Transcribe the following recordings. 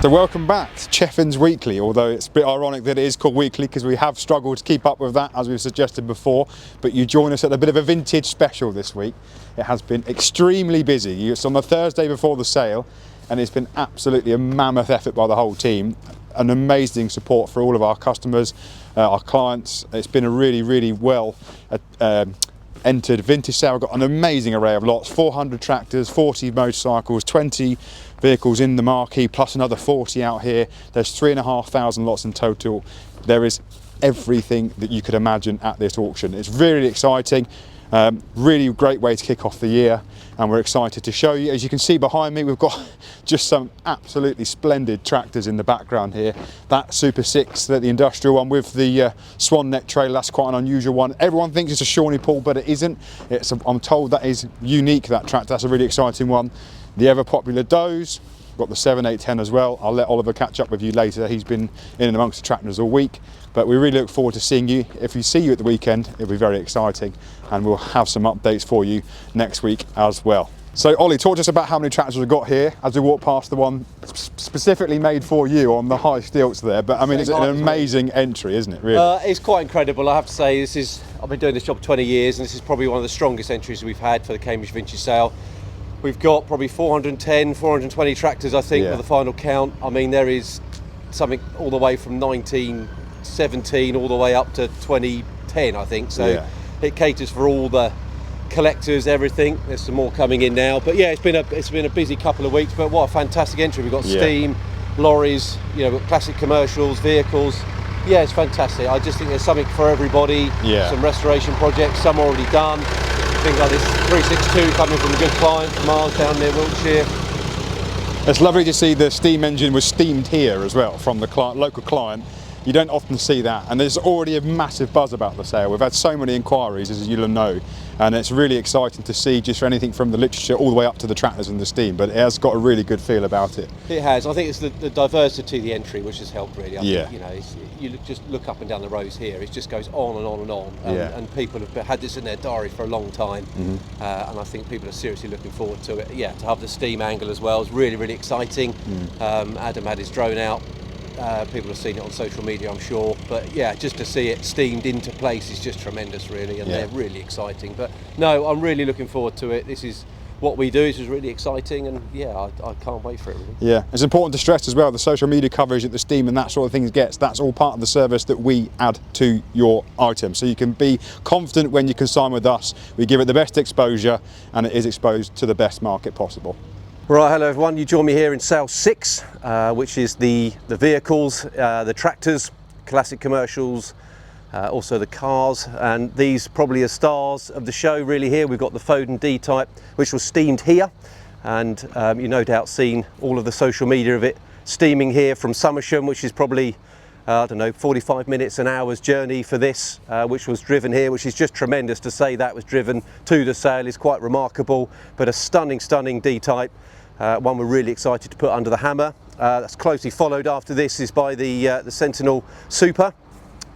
So welcome back to Cheffins Weekly, although it's a bit ironic that it is called weekly because we have struggled to keep up with that, as we've suggested before, but you join us at a bit of a vintage special this week. It has been extremely busy. It's on the Thursday before the sale and it's been absolutely a mammoth effort by the whole team. An amazing support for all of our customers, our clients. It's been a really well entered vintage sale. We've got an amazing array of lots, 400 tractors, 40 motorcycles, 20 vehicles in the marquee, plus another 40 out here. There's 3,500 lots in total. There is everything that you could imagine at this auction. It's really exciting, really great way to kick off the year, and we're excited to show you. As you can see behind me, we've got just some absolutely splendid tractors in the background here. That Super 6, the industrial one with the swan neck trailer, that's quite an unusual one. Everyone thinks it's a Shawnee Pool, but it isn't. I'm told that is unique, that tractor. That's a really exciting one. The ever popular Doze, got the 7/810 as well. I'll let Oliver catch up with you later. He's been in and amongst the tractors all week, but we really look forward to seeing you. If we see you at the weekend, it'll be very exciting, and we'll have some updates for you next week as well. So Ollie, talk to us about how many tractors we've got here as we walk past the one specifically made for you on the high stilts there. But I mean, it's an amazing entry, isn't it, really? It's quite incredible, I have to say. I've been doing this job 20 years, and this is probably one of the strongest entries we've had for the Cambridge Vintage Sale. We've got probably 410, 420 tractors, I think, for the final count. I mean, there is something all the way from 1917 all the way up to 2010, I think. So it caters for all the collectors, everything. There's some more coming in now, but yeah, it's been a busy couple of weeks. But what a fantastic entry! We've got steam, lorries, we've got classic commercials, vehicles. Yeah, it's fantastic. I just think there's something for everybody. Some restoration projects, some already done. Things like this 362 coming from a good client from ours down near Wiltshire. It's lovely to see the steam engine was steamed here as well from the local client. You don't often see that, and there's already a massive buzz about the sale. We've had so many inquiries, as you'll know, and it's really exciting to see just for anything from the literature all the way up to the tractors and the steam, but it has got a really good feel about it. It has. I think it's the diversity of the entry which has helped, really. I think, you just look up and down the rows here, it just goes on and on and on, and people have had this in their diary for a long time, and I think people are seriously looking forward to it. Yeah, to have the steam angle as well is really exciting. Adam had his drone out. People have seen it on social media, I'm sure, but yeah, just to see it steamed into place is just tremendous, really, and they're really exciting. But no, I'm really looking forward to it. This is what we do. This is really exciting, and yeah, I can't wait for it, really. Yeah, it's important to stress as well, the social media coverage that the steam and that sort of things gets, that's all part of the service that we add to your item. So you can be confident when you consign with us. We give it the best exposure, and it is exposed to the best market possible. Right, hello everyone. You join me here in Sale 6, which is the vehicles, the tractors, classic commercials, also the cars, and these probably are stars of the show really here. We've got the Foden D-Type, which was steamed here, and you no doubt seen all of the social media of it steaming here from Somersham, which is probably, I don't know, 45 minutes, an hour's journey for this, which was driven here, which is just tremendous. To say that was driven to the sale is quite remarkable, but a stunning D-Type. One we're really excited to put under the hammer. That's closely followed after this is by the Sentinel Super.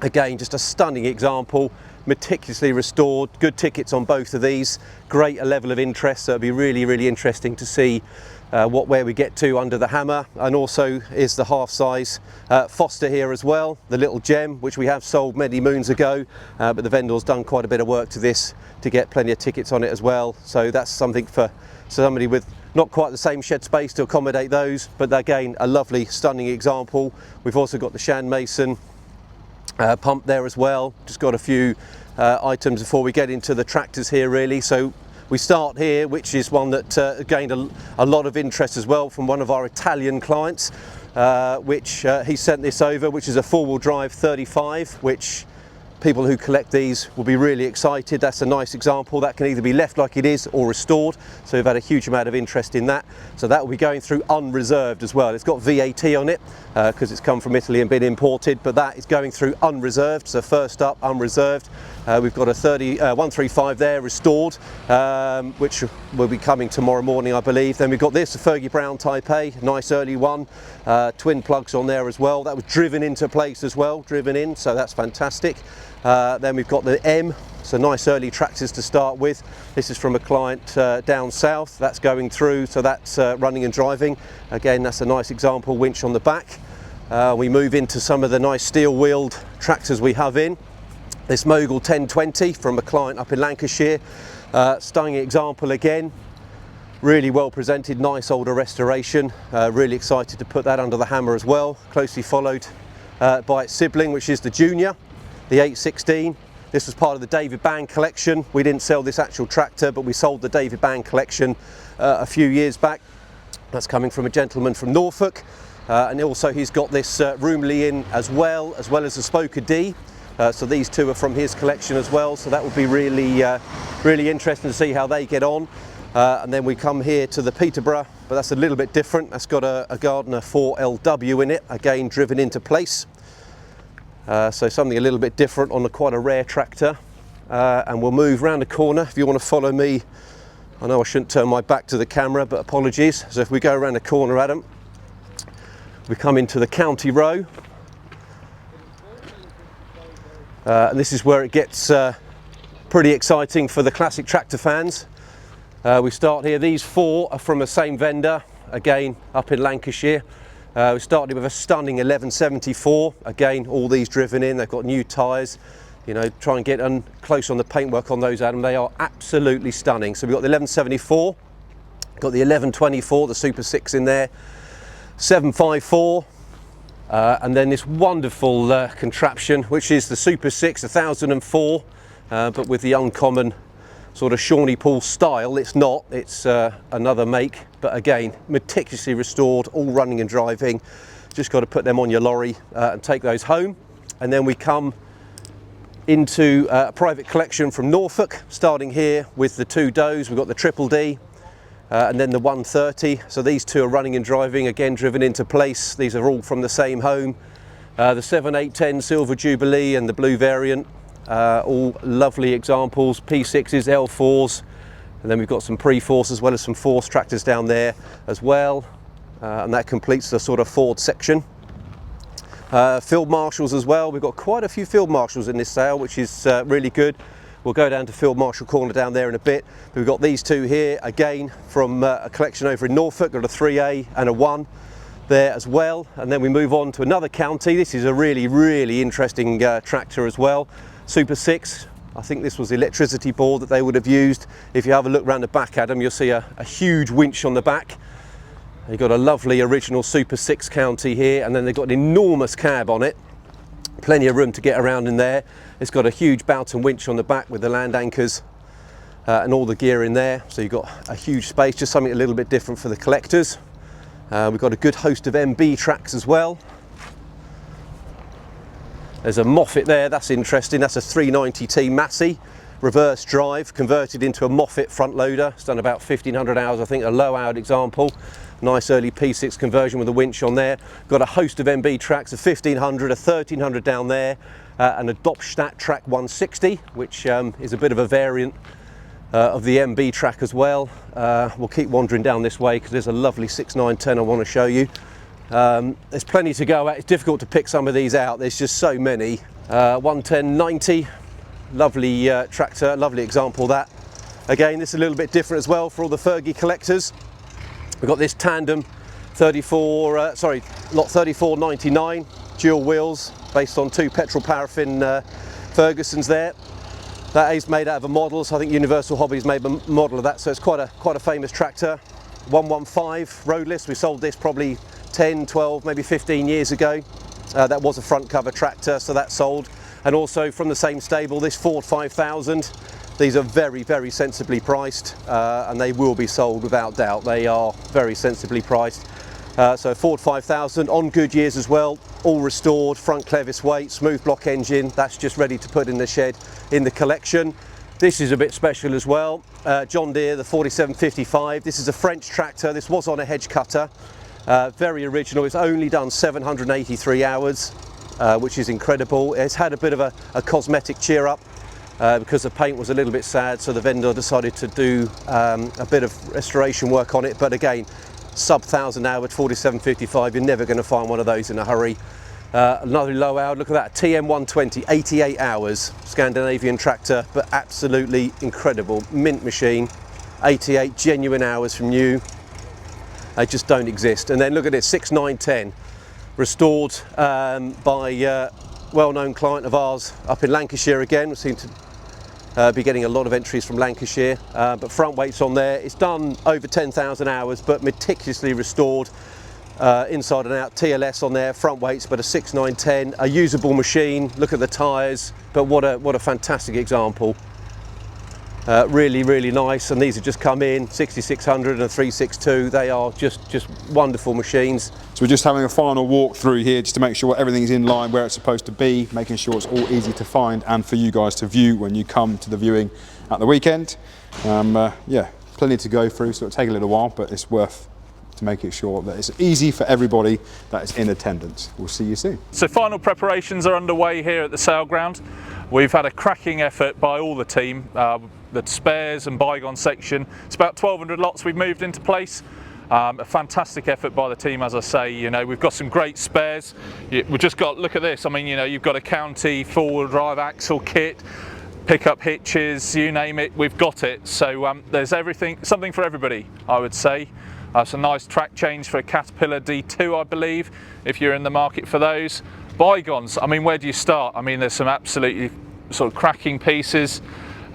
Again, just a stunning example, meticulously restored, good tickets on both of these, great a level of interest, so it'll be really interesting to see where we get to under the hammer. And also is the half-size Foster here as well, the little gem, which we have sold many moons ago, but the vendor's done quite a bit of work to this to get plenty of tickets on it as well. So that's something for somebody with not quite the same shed space to accommodate those, but again, a lovely, stunning example. We've also got the Shan Mason pump there as well. Just got a few items before we get into the tractors here, really. So we start here, which is one that gained a lot of interest as well from one of our Italian clients, which he sent this over, which is a four-wheel drive 35, which people who collect these will be really excited. That's a nice example. That can either be left like it is or restored. So we've had a huge amount of interest in that. So that will be going through unreserved as well. It's got VAT on it because it's come from Italy and been imported, but that is going through unreserved. So first up, unreserved. We've got a 135 there restored, which will be coming tomorrow morning, I believe. Then we've got this, a Fergie Brown Type A, nice early one. Twin plugs on there as well. That was driven into place as well, driven in, so that's fantastic. Then we've got the M, so nice early tractors to start with. This is from a client down south. That's going through, so that's running and driving. Again, that's a nice example, winch on the back. We move into some of the nice steel-wheeled tractors we have in. This Mogul 1020 from a client up in Lancashire. Stunning example again. Really well presented, nice older restoration. Really excited to put that under the hammer as well. Closely followed by its sibling, which is the Junior, the 816. This was part of the David Band collection. We didn't sell this actual tractor, but we sold the David Band collection a few years back. That's coming from a gentleman from Norfolk. And also he's got this Roomley in as well as the Spoker D. So these two are from his collection as well. So that would be really, really interesting to see how they get on. And then we come here to the Peterborough, but that's a little bit different. That's got a Gardner 4LW in it, again driven into place. So something a little bit different on quite a rare tractor. And we'll move round the corner. If you want to follow me, I know I shouldn't turn my back to the camera, but apologies. So if we go around the corner, Adam, we come into the County Row. And this is where it gets pretty exciting for the classic tractor fans. We start here. These four are from the same vendor, again up in Lancashire. We started with a stunning 1174, again all these driven in. They've got new tyres. You know, try and get close on the paintwork on those, Adam. They are absolutely stunning. So we've got the 1174, got the 1124, the Super 6 in there, 754. And then this wonderful contraption, which is the Super 6 1004, but with the uncommon sort of Shawnee Pool style. It's not, it's another make, but again, meticulously restored, all running and driving. Just got to put them on your lorry and take those home. And then we come into a private collection from Norfolk, starting here with the two Does. We've got the Triple D. And then the 130, so these two are running and driving, again driven into place. These are all from the same home. The 7810 Silver Jubilee and the blue variant, all lovely examples. P6s, L4s, and then we've got some pre-force as well as some force tractors down there as well. And that completes the sort of Ford section. Field Marshals as well. We've got quite a few Field Marshals in this sale, which is really good. We'll go down to Field Marshal Corner down there in a bit. We've got these two here, again, from a collection over in Norfolk. Got a 3A and a 1 there as well. And then we move on to another county. This is a really, really interesting tractor as well. Super 6. I think this was the electricity board that they would have used. If you have a look around the back, Adam, you'll see a huge winch on the back. You've got a lovely original Super 6 county here, and then they've got an enormous cab on it. Plenty of room to get around in there. It's got a huge Boughton winch on the back with the land anchors and all the gear in there. So you've got a huge space, just something a little bit different for the collectors. We've got a good host of MB tracks as well. There's a Moffat there, that's interesting. That's a 390T Massey, reverse drive, converted into a Moffat front loader. It's done about 1500 hours, I think, a low-hour example. Nice early P6 conversion with a winch on there. Got a host of MB tracks, a 1500, a 1300 down there, and a Dopstadt track 160, which is a bit of a variant of the MB track as well. We'll keep wandering down this way because there's a lovely 6910 I want to show you. There's plenty to go at. It's difficult to pick some of these out. There's just so many. 11090, lovely tractor, lovely example of that. Again, this is a little bit different as well for all the Fergie collectors. We've got this tandem lot 3499, dual wheels, based on two petrol paraffin Fergusons there. That is made out of a model, so I think Universal Hobbies made a model of that, so it's quite a famous tractor. 115 roadless. We sold this probably 10, 12, maybe 15 years ago. That was a front cover tractor, so that sold. And also from the same stable, this Ford 5000. These are very, very sensibly priced, and they will be sold without doubt. They are very sensibly priced. So Ford 5000 on good years as well, all restored, front clevis weight, smooth block engine. That's just ready to put in the shed in the collection. This is a bit special as well. John Deere, the 4755. This is a French tractor. This was on a hedge cutter. Very original. It's only done 783 hours, which is incredible. It's had a bit of a cosmetic cheer up. Because the paint was a little bit sad, so the vendor decided to do a bit of restoration work on it. But again, sub 1000 hour 4755, you're never going to find one of those in a hurry. Another low hour, look at that, TM120, 88 hours, Scandinavian tractor, but absolutely incredible, mint machine, 88 genuine hours from new, they just don't exist. And then look at this, 6910, restored by a well-known client of ours up in Lancashire again. We seem to be getting a lot of entries from Lancashire, but front weights on there, it's done over 10,000 hours, but meticulously restored. Inside and out, TLS on there, front weights, but a 6910, a usable machine. Look at the tyres, but what a fantastic example. Really, really nice, and these have just come in, 6600 and a 362. They are just wonderful machines. So we're just having a final walk through here just to make sure everything's in line where it's supposed to be, making sure it's all easy to find and for you guys to view when you come to the viewing at the weekend. Yeah, plenty to go through, so it'll take a little while, but it's worth to make it sure that it's easy for everybody that is in attendance. We'll see you soon. So final preparations are underway here at the sale ground. We've had a cracking effort by all the team, the spares and bygone section. It's about 1,200 lots we've moved into place. A fantastic effort by the team, as I say. You know, we've got some great spares. We've just got, look at this, I mean, you know, you've got a County four-wheel drive axle kit, pickup hitches, you name it, we've got it. So there's everything, something for everybody, I would say. Some nice track change for a Caterpillar D2, I believe, if you're in the market for those. Bygons, I mean, where do you start? I mean, there's some absolutely sort of cracking pieces,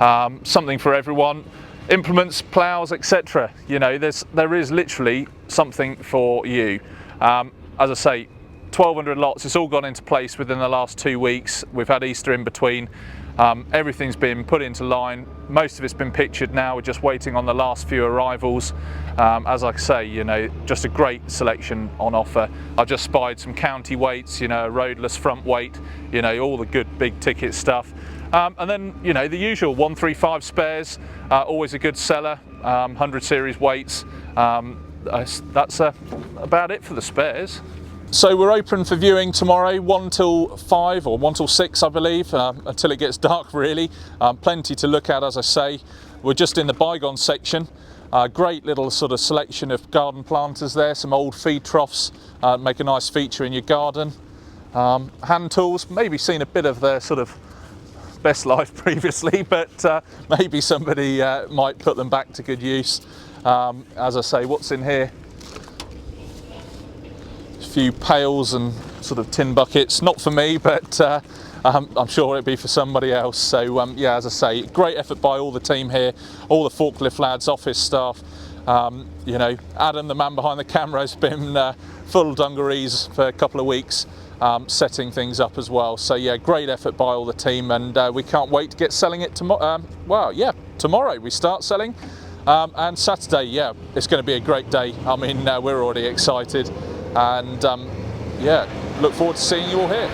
something for everyone. Implements, ploughs, etc. You know, there is literally something for you. As I say, 1,200 lots, it's all gone into place within the last 2 weeks. We've had Easter in between. Everything's been put into line. Most of it's been pictured now. We're just waiting on the last few arrivals. As I say, you know, just a great selection on offer. I've just spied some County weights, you know, a roadless front weight, you know, all the good big ticket stuff. And then, you know, the usual 135 spares, always a good seller, 100 series weights. That's about it for the spares. So we're open for viewing tomorrow, 1 till 5 or 1 till 6, I believe, until it gets dark really. Plenty to look at, as I say. We're just in the bygone section. Great little sort of selection of garden planters there, some old feed troughs, make a nice feature in your garden. Hand tools, maybe seen a bit of their sort of best life previously, but maybe somebody might put them back to good use. As I say, what's in here? Few pails and sort of tin buckets, not for me, but I'm sure it'd be for somebody else. So yeah, as I say, great effort by all the team here, all the forklift lads, office staff. You know, Adam, the man behind the camera, has been full dungarees for a couple of weeks, setting things up as well. So yeah, great effort by all the team, and we can't wait to get selling it tomorrow. Well, yeah, tomorrow we start selling, and Saturday, yeah, it's going to be a great day. I mean, we're already excited. And yeah, look forward to seeing you all here.